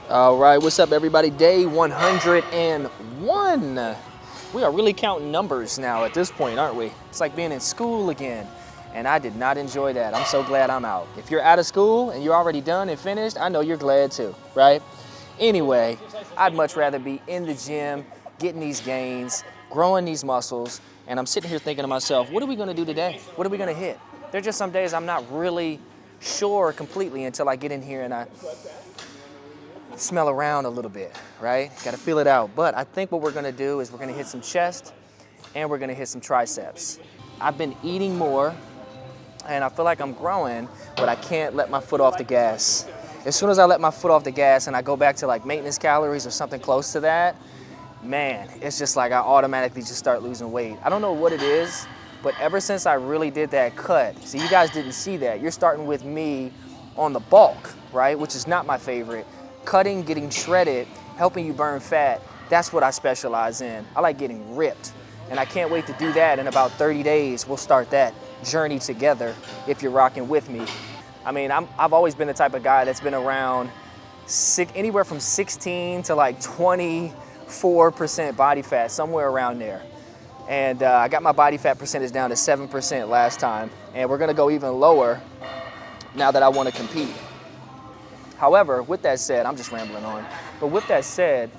All right, what's up everybody? Day 101. We are really counting numbers now at this point, aren't we? It's like being in school again, and I did not enjoy that. I'm so glad I'm out. If you're out of school and you're already done and finished, I know you're glad too, right? Anyway, I'd much rather be in the gym, getting these gains, growing these muscles, and I'm sitting here thinking to myself, what are we gonna do today? What are we gonna hit? There's just some days I'm not really sure completely until I get in here and I smell around a little bit, right? Gotta feel it out. But I think what we're gonna do is we're gonna hit some chest and we're gonna hit some triceps. I've been eating more and I feel like I'm growing, but I can't let my foot off the gas. As soon as I let my foot off the gas and I go back to like maintenance calories or something close to that, man, it's just like I automatically just start losing weight. I don't know what it is, but ever since I really did that cut, see, you guys didn't see that. You're starting with me on the bulk, right? Which is not my favorite. Cutting, getting shredded, helping you burn fat, that's what I specialize in. I like getting ripped, and I can't wait to do that. In about 30 days, we'll start that journey together if you're rocking with me. I mean, I've always been the type of guy that's been around anywhere from 16 to like 24% body fat, somewhere around there. And I got my body fat percentage down to 7% last time, and we're gonna go even lower now that I wanna compete. However, with that said, I'm just rambling on, but with that said,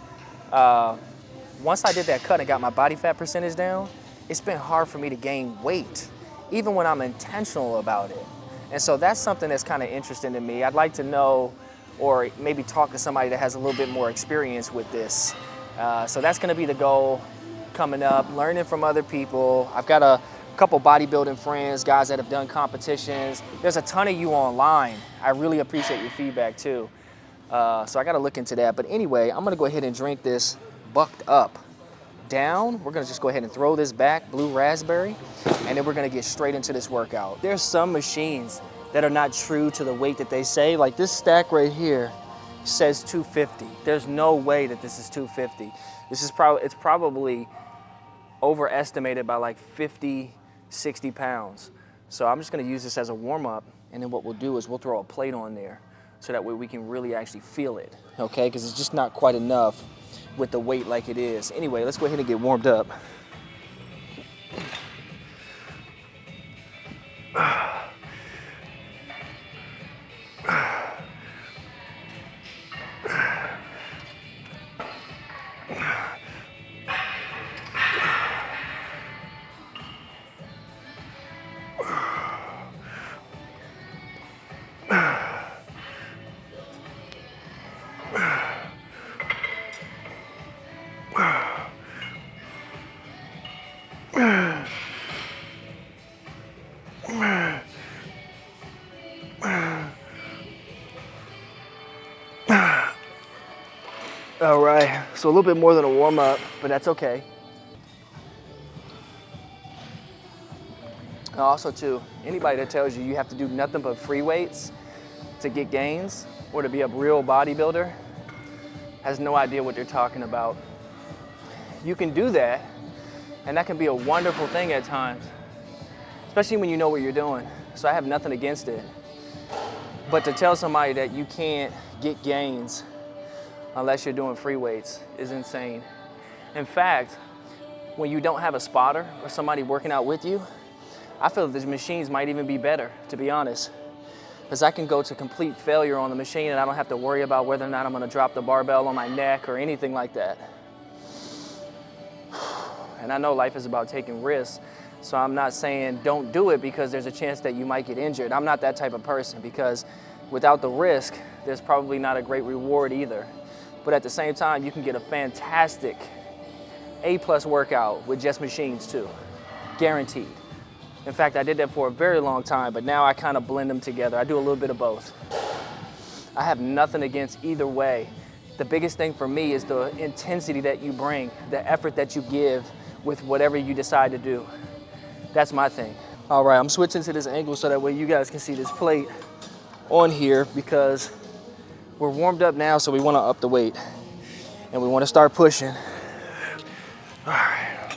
once I did that cut and got my body fat percentage down, it's been hard for me to gain weight, even when I'm intentional about it. And so that's something that's kind of interesting to me. I'd like to know, or maybe talk to somebody that has a little bit more experience with this. So that's gonna be the goal coming up, learning from other people. I've got a couple bodybuilding friends, guys that have done competitions. There's a ton of you online. I really appreciate your feedback too. So I gotta look into that. But anyway, I'm gonna go ahead and drink this bucked up down. We're gonna just go ahead and throw this back, blue raspberry, and then we're gonna get straight into this workout. There's some machines that are not true to the weight that they say. Like this stack right here says 250. There's no way that this is 250. It's probably overestimated by like 50, 60 pounds. So I'm just gonna use this as a warm up, and then what we'll do is we'll throw a plate on there so that way we can really actually feel it, okay? Because it's just not quite enough with the weight like it is. Anyway, let's go ahead and get warmed up. All right, so a little bit more than a warm up, but that's okay. Also too, anybody that tells you you have to do nothing but free weights to get gains or to be a real bodybuilder has no idea what they're talking about. You can do that, and that can be a wonderful thing at times, especially when you know what you're doing. So I have nothing against it. But to tell somebody that you can't get gains unless you're doing free weights is insane. In fact, when you don't have a spotter or somebody working out with you, I feel that the machines might even be better, to be honest. Because I can go to complete failure on the machine and I don't have to worry about whether or not I'm gonna drop the barbell on my neck or anything like that. And I know life is about taking risks, so I'm not saying don't do it because there's a chance that you might get injured. I'm not that type of person, because without the risk, there's probably not a great reward either. But at the same time, you can get a fantastic A+ workout with just machines too, guaranteed. In fact, I did that for a very long time, but now I kind of blend them together. I do a little bit of both. I have nothing against either way. The biggest thing for me is the intensity that you bring, the effort that you give with whatever you decide to do. That's my thing. All right, I'm switching to this angle so that way you guys can see this plate on here, because we're warmed up now, so we want to up the weight and we want to start pushing. All right.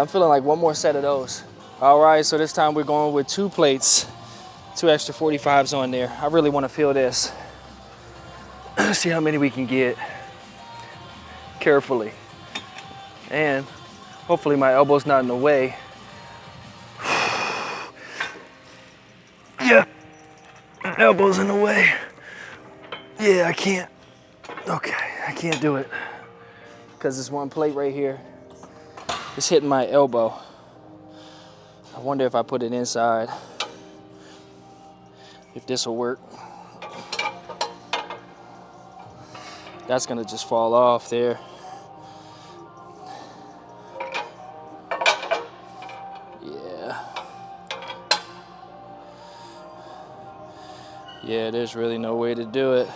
I'm feeling like one more set of those. All right, so this time we're going with 2 plates, 2 extra 45s on there. I really want to feel this. See how many we can get carefully. And hopefully my elbow's not in the way. Yeah, elbow's in the way. Yeah, I can't. Okay, I can't do it. Because this one plate right here is hitting my elbow. I wonder if I put it inside, if this will work. That's gonna just fall off there. Yeah. Yeah, there's really no way to do it.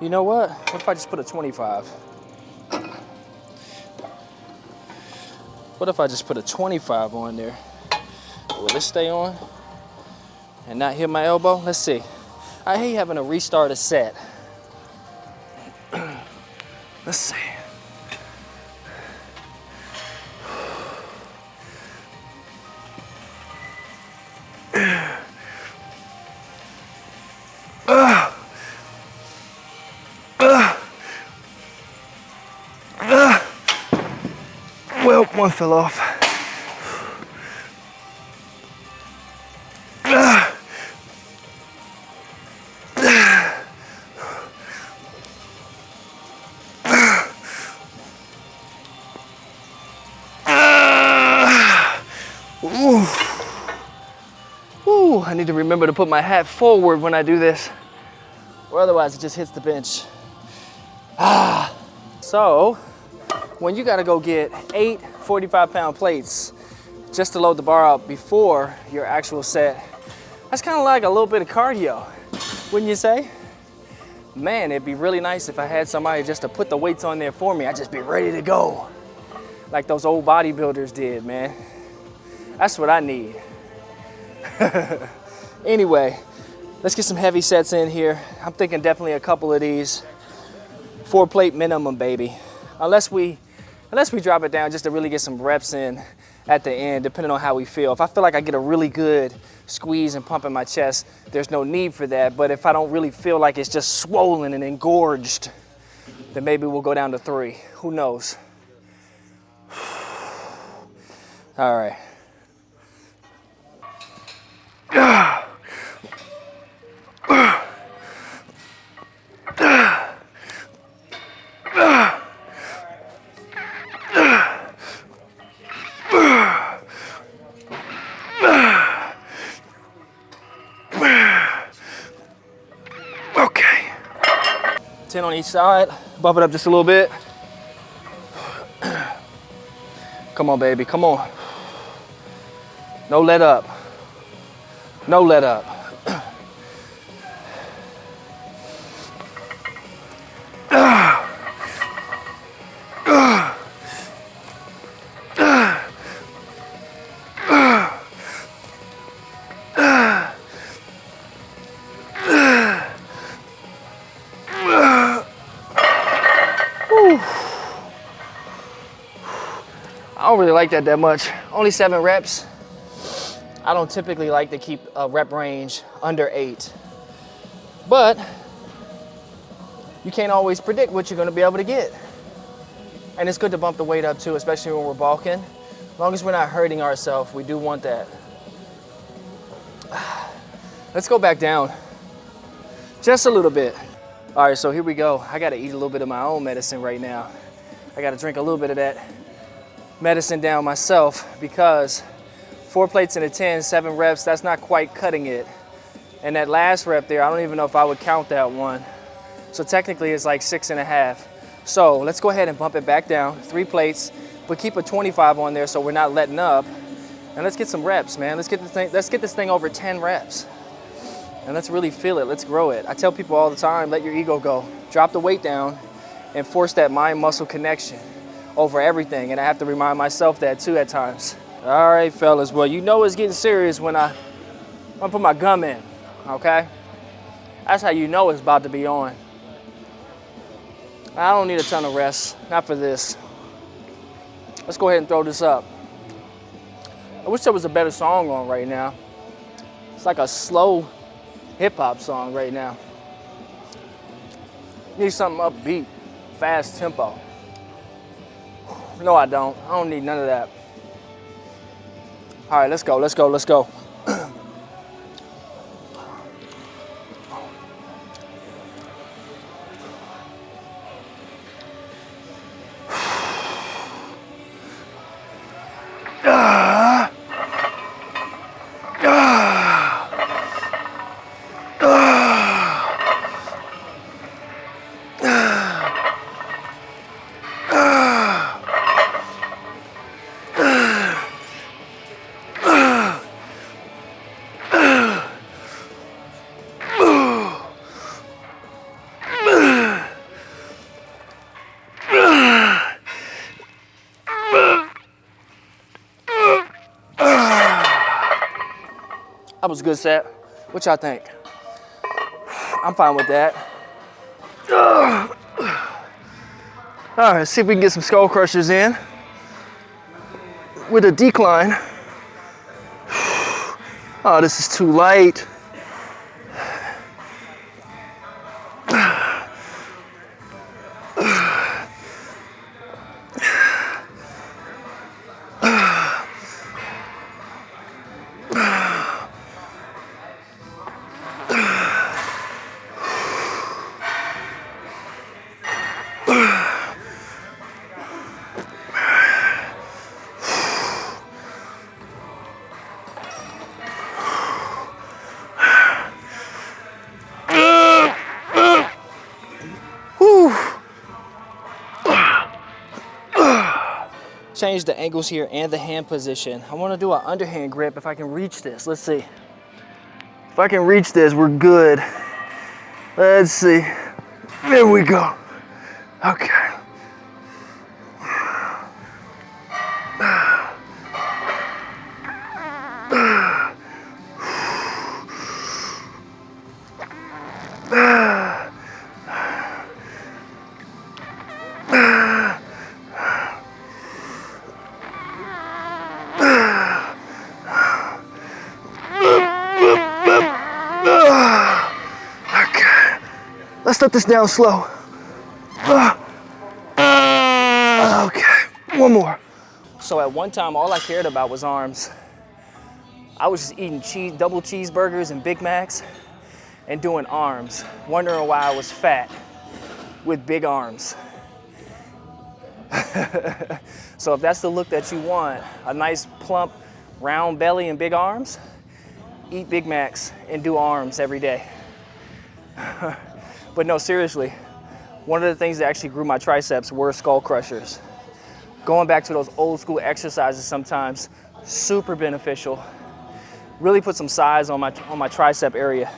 You know what? What if I just put a 25? What if I just put a 25 on there? Will it stay on and not hit my elbow? Let's see. I hate having to restart a set. Let's see. Well, one fell off. Ooh, I need to remember to put my hat forward when I do this, or otherwise it just hits the bench. So, when you gotta go get 8 45-pound plates just to load the bar up before your actual set, that's kind of like a little bit of cardio, wouldn't you say? Man, it'd be really nice if I had somebody just to put the weights on there for me. I'd just be ready to go, like those old bodybuilders did, man. That's what I need. Anyway, let's get some heavy sets in here. I'm thinking definitely a couple of these. 4 plate minimum, baby. Unless we drop it down just to really get some reps in at the end, depending on how we feel. If I feel like I get a really good squeeze and pump in my chest, there's no need for that. But if I don't really feel like it's just swollen and engorged, then maybe we'll go down to 3. Who knows? All right. Okay. 10 on each side. Bump it up just a little bit. Come on, baby, come on. No let up. No let up. I don't really like that much. Only 7 reps. I don't typically like to keep a rep range under 8. But you can't always predict what you're gonna be able to get. And it's good to bump the weight up too, especially when we're bulking. As long as we're not hurting ourselves, we do want that. Let's go back down. Just a little bit. All right, so here we go. I gotta eat a little bit of my own medicine right now. I gotta drink a little bit of that medicine down myself, because 4 plates in a 10, 7 reps, that's not quite cutting it. And that last rep there, I don't even know if I would count that one. So technically it's like 6.5. So let's go ahead and bump it back down, 3 plates, but keep a 25 on there so we're not letting up. And let's get some reps, man. Let's get this thing over 10 reps. And let's really feel it, let's grow it. I tell people all the time, let your ego go. Drop the weight down and force that mind-muscle connection over everything. And I have to remind myself that too at times. All right, fellas, well, you know it's getting serious when I put my gum in, okay? That's how you know it's about to be on. I don't need a ton of rest, not for this. Let's go ahead and throw this up. I wish there was a better song on right now. It's like a slow hip hop song right now. Need something upbeat, fast tempo. No, I don't. I don't need none of that. All right, let's go, let's go, let's go. That was a good set. What y'all think? I'm fine with that. All right, let's see if we can get some Skullcrushers in with a decline. Oh, this is too light. Change the angles here and the hand position. I want to do an underhand grip if I can reach this. Let's see. If I can reach this, we're good. Let's see. There we go. Okay. Let's let this down slow. Okay, one more. So at one time, all I cared about was arms. I was just eating double cheeseburgers and Big Macs and doing arms, wondering why I was fat with big arms. So if that's the look that you want, a nice plump, round belly and big arms, eat Big Macs and do arms every day. But no, seriously, one of the things that actually grew my triceps were Skullcrushers. Going back to those old school exercises sometimes, super beneficial. Really put some size on my tricep area.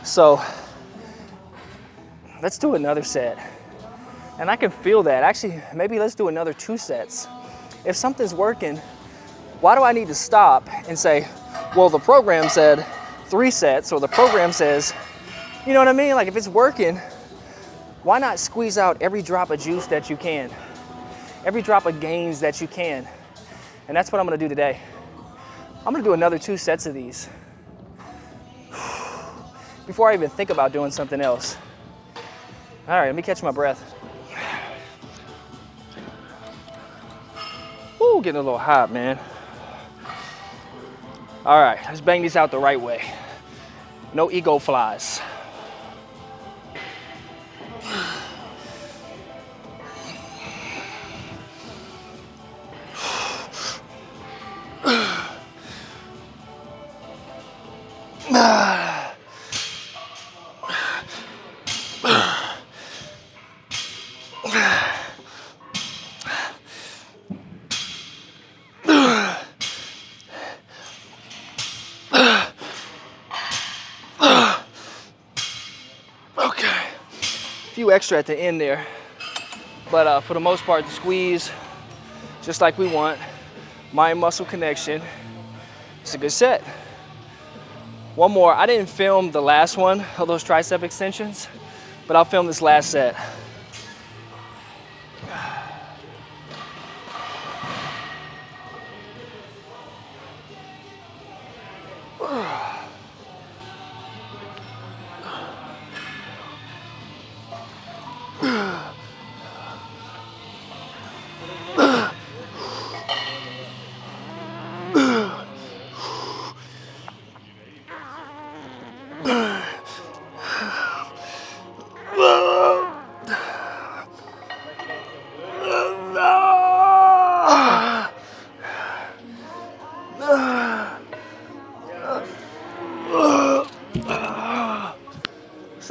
So let's do another set. And I can feel that. Actually, maybe let's do another 2 sets. If something's working, why do I need to stop and say, well, the program said 3 sets, or the program says, you know what I mean? Like if it's working, why not squeeze out every drop of juice that you can? Every drop of gains that you can. And that's what I'm gonna do today. I'm gonna do another 2 sets of these before I even think about doing something else. All right, let me catch my breath. Ooh, getting a little hot, man. All right, let's bang these out the right way. No ego flies. Few extra at the end there, but for the most part, the squeeze, just like we want, mind muscle connection. It's a good set. One more. I didn't film the last one of those tricep extensions, but I'll film this last set.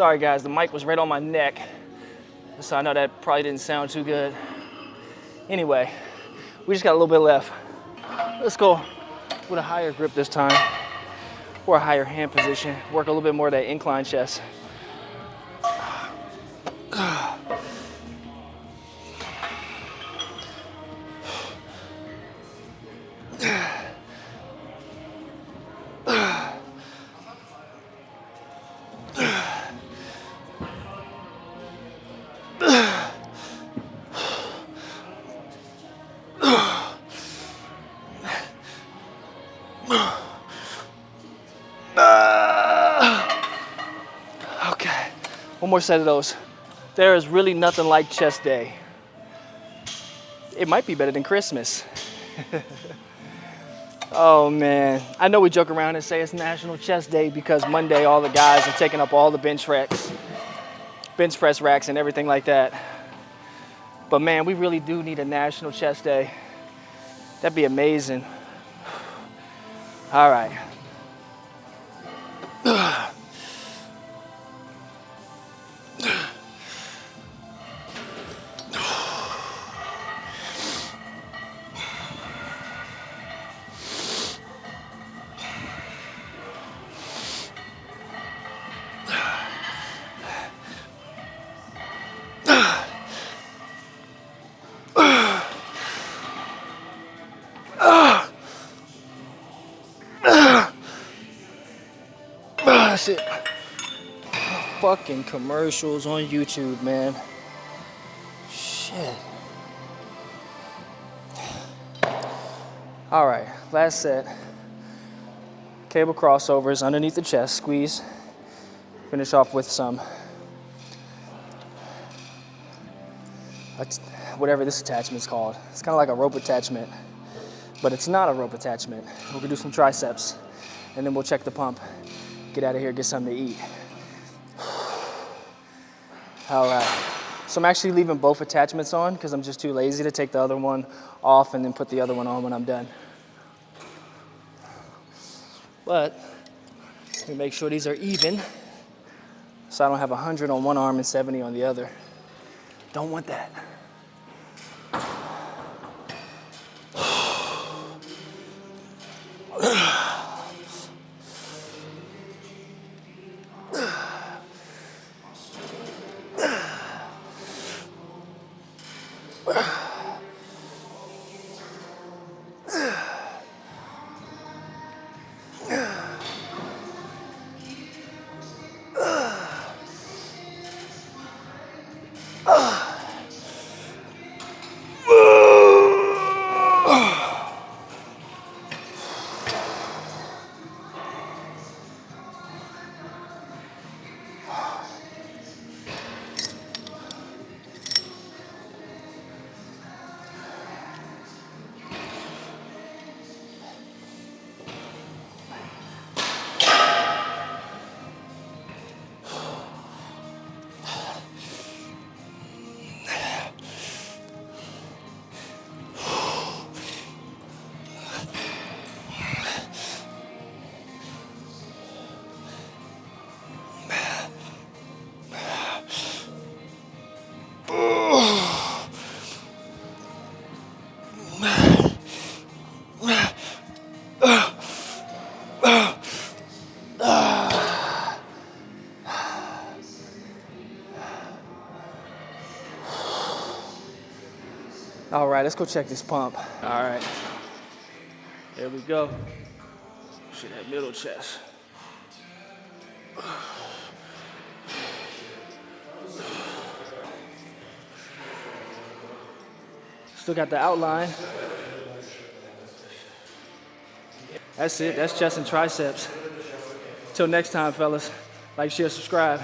Sorry guys, the mic was right on my neck. So I know that probably didn't sound too good. Anyway, we just got a little bit left. Let's go with a higher grip this time, or a higher hand position. Work a little bit more of that incline chest. Okay, one more set of those. There is really nothing like chest day. It might be better than Christmas. Oh man, I know we joke around and say it's National Chest Day because Monday all the guys are taking up all the bench press racks and everything like that. But man, we really do need a National Chest Day. That'd be amazing. All right. Shit. Fucking commercials on YouTube, man. Shit. All right, last set. Cable crossovers underneath the chest, squeeze. Finish off with some, whatever this attachment's called. It's kind of like a rope attachment, but it's not a rope attachment. We're gonna do some triceps, and then we'll check the pump. Get out of here, get something to eat. All right, so I'm actually leaving both attachments on because I'm just too lazy to take the other one off and then put the other one on when I'm done. But let me make sure these are even so I don't have 100 on one arm and 70 on the other. Don't want that. All right, let's go check this pump. All right, here we go. See that middle chest. Still got the outline. That's it, that's chest and triceps. Till next time, fellas, like, share, subscribe.